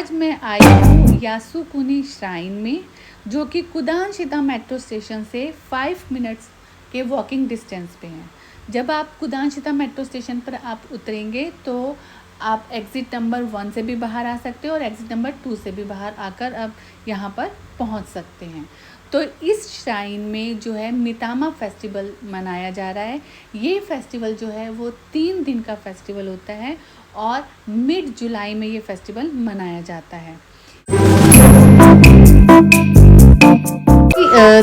आज मैं आई हूँ यासुकुनी श्राइन में, जो कि कुदानशिता मेट्रो स्टेशन से 5 मिनट्स के वॉकिंग डिस्टेंस पे है। जब आप कुदानशिता मेट्रो स्टेशन पर आप उतरेंगे तो आप एग्ज़िट नंबर 1 से भी बाहर आ सकते हो और एग्ज़िट नंबर 2 से भी बाहर आकर आप यहाँ पर पहुँच सकते हैं। तो इस श्राइन में जो है मितामा फेस्टिवल मनाया जा रहा है। ये फेस्टिवल जो है वो 3 दिन का फेस्टिवल होता है और मिड जुलाई में ये फेस्टिवल मनाया जाता है।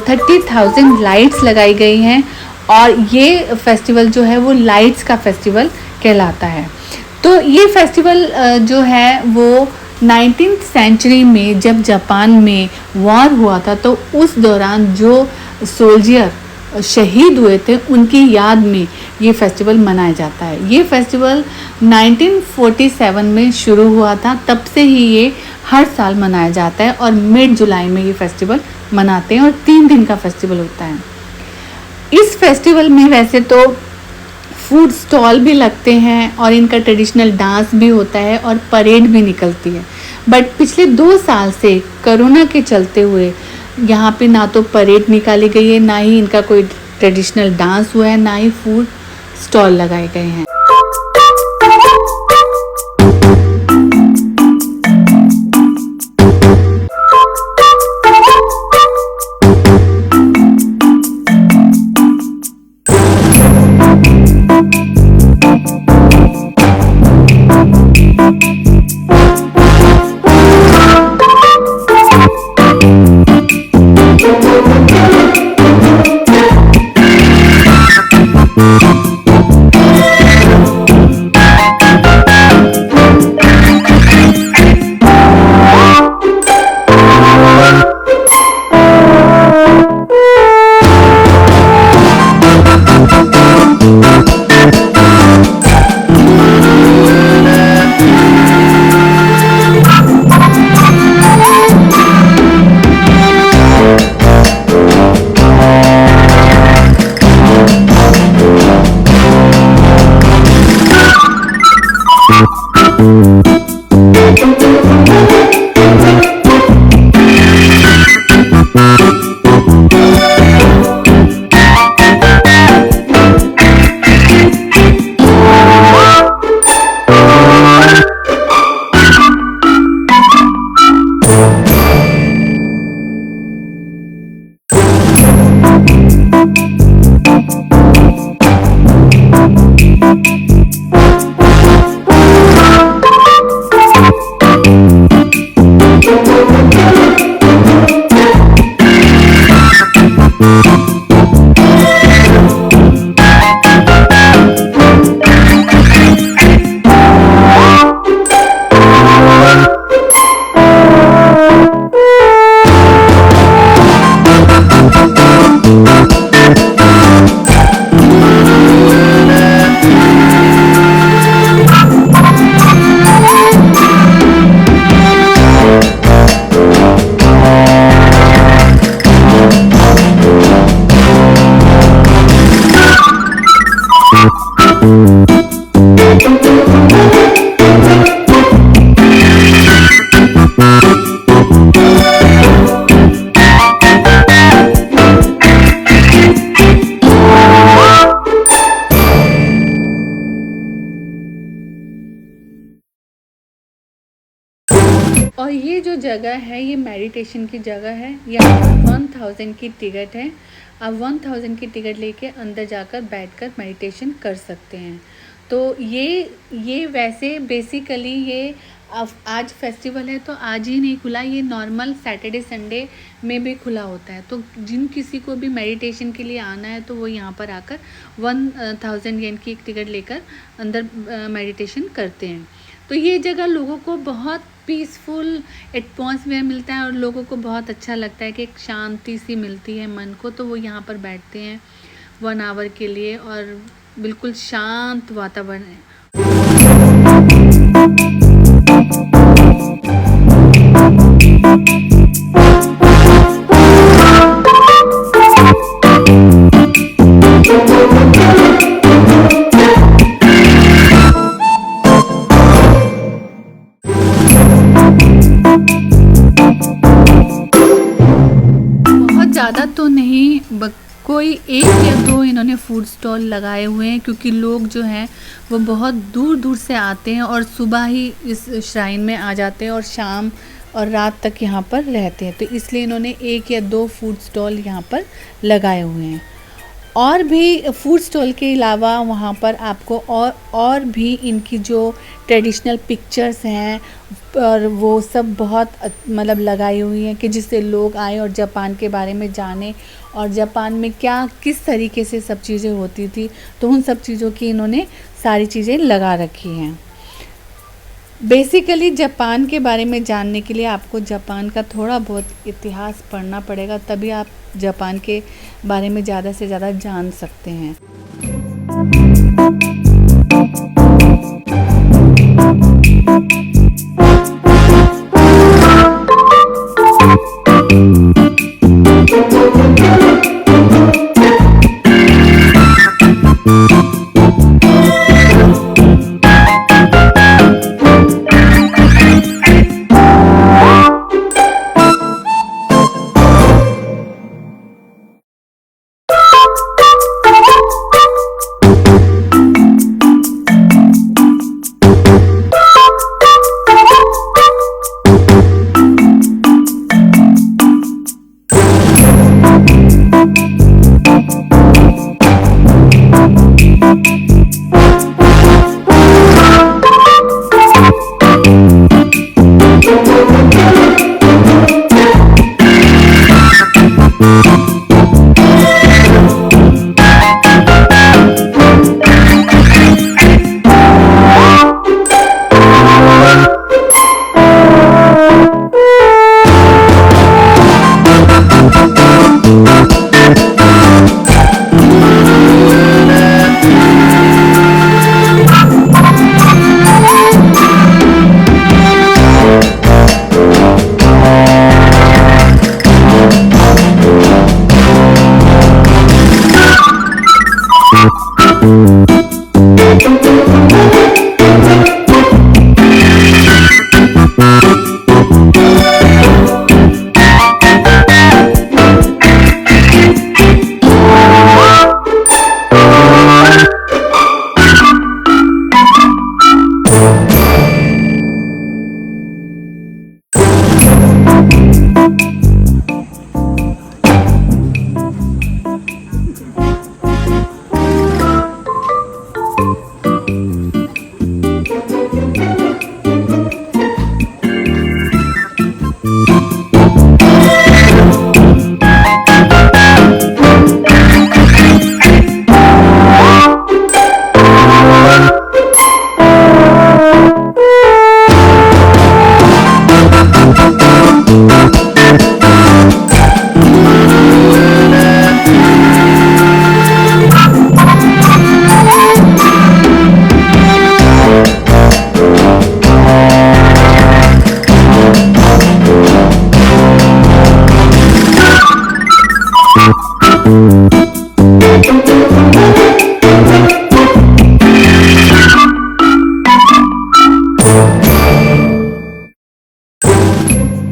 30,000 लाइट्स लगाई गई हैं और ये फेस्टिवल जो है वो लाइट्स का फेस्टिवल कहलाता है। तो ये फेस्टिवल जो है वो 19th सेंचुरी में जब जापान में वॉर हुआ था तो उस दौरान जो सोल्जियर शहीद हुए थे उनकी याद में ये फेस्टिवल मनाया जाता है। ये फेस्टिवल 1947 में शुरू हुआ था, तब से ही ये हर साल मनाया जाता है और मिड जुलाई में ये फेस्टिवल मनाते हैं और 3 दिन का फेस्टिवल होता है। इस फेस्टिवल में वैसे तो फूड स्टॉल भी लगते हैं और इनका ट्रेडिशनल डांस भी होता है और परेड भी निकलती है। बट पिछले 2 साल से कोरोना के चलते हुए यहाँ पे ना तो परेड निकाली गई है, ना ही इनका कोई ट्रेडिशनल डांस हुआ है, ना ही फूड स्टॉल लगाए गए हैं। और ये जो जगह है ये मेडिटेशन की जगह है। यहाँ 1000 की टिकट है। आप 1000 की टिकट लेके अंदर जाकर बैठकर मेडिटेशन कर सकते हैं। तो ये वैसे बेसिकली ये आज फेस्टिवल है तो आज ही नहीं खुला, ये नॉर्मल सैटरडे संडे में भी खुला होता है। तो जिन किसी को भी मेडिटेशन के लिए आना है तो वो यहाँ पर आकर 1000 येन की टिकट लेकर अंदर मेडिटेशन करते हैं। तो ये जगह लोगों को बहुत पीसफुल एटमॉस्फेयर मिलता है और लोगों को बहुत अच्छा लगता है कि एक शांति सी मिलती है मन को, तो वो यहाँ पर बैठते हैं 1 आवर के लिए और बिल्कुल शांत वातावरण है। एक या दो इन्होंने फूड स्टॉल लगाए हुए हैं, क्योंकि लोग जो हैं वो बहुत दूर दूर से आते हैं और सुबह ही इस श्राइन में आ जाते हैं और शाम और रात तक यहाँ पर रहते हैं। तो इसलिए इन्होंने एक या दो फूड स्टॉल यहाँ पर लगाए हुए हैं। और भी फूड स्टॉल के अलावा वहाँ पर आपको और भी इनकी जो ट्रेडिशनल पिक्चर्स हैं और वो सब बहुत मतलब लगाई हुई हैं कि जिससे लोग आए और जापान के बारे में जानें और जापान में क्या किस तरीके से सब चीज़ें होती थी। तो उन सब चीज़ों की इन्होंने सारी चीज़ें लगा रखी हैं। बेसिकली जापान के बारे में जानने के लिए आपको जापान का थोड़ा बहुत इतिहास पढ़ना पड़ेगा, तभी आप जापान के बारे में ज़्यादा से ज़्यादा जान सकते हैं।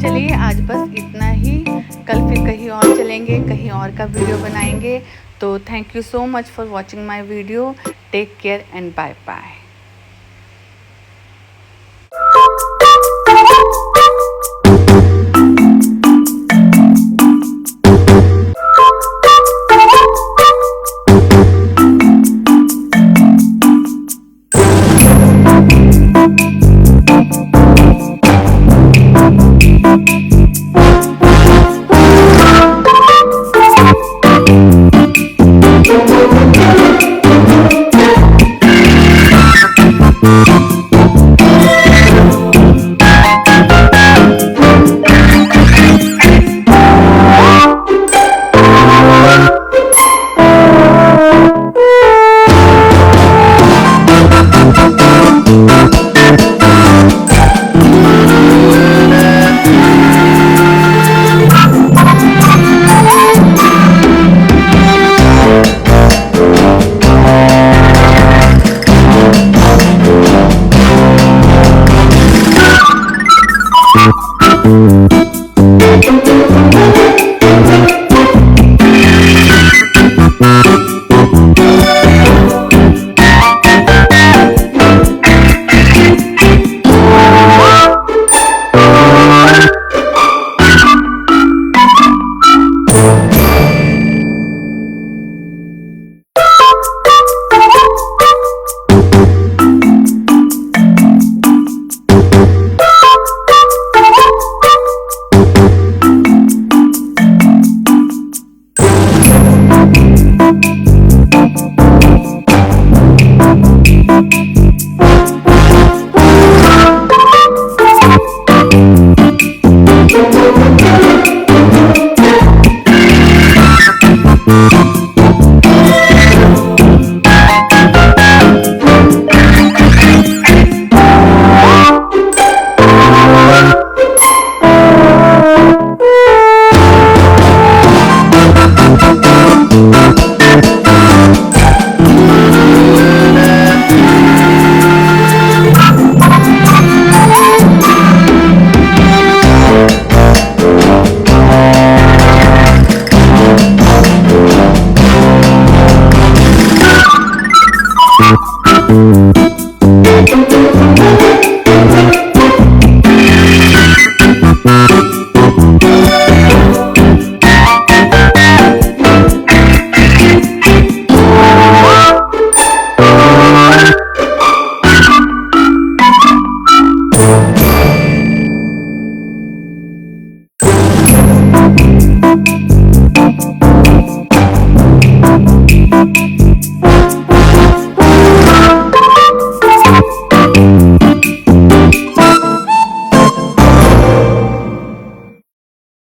चलिए आज बस इतना ही, कल फिर कहीं और चलेंगे, कहीं और का वीडियो बनाएंगे। तो thank you so much for watching my video. Take care and bye bye. है।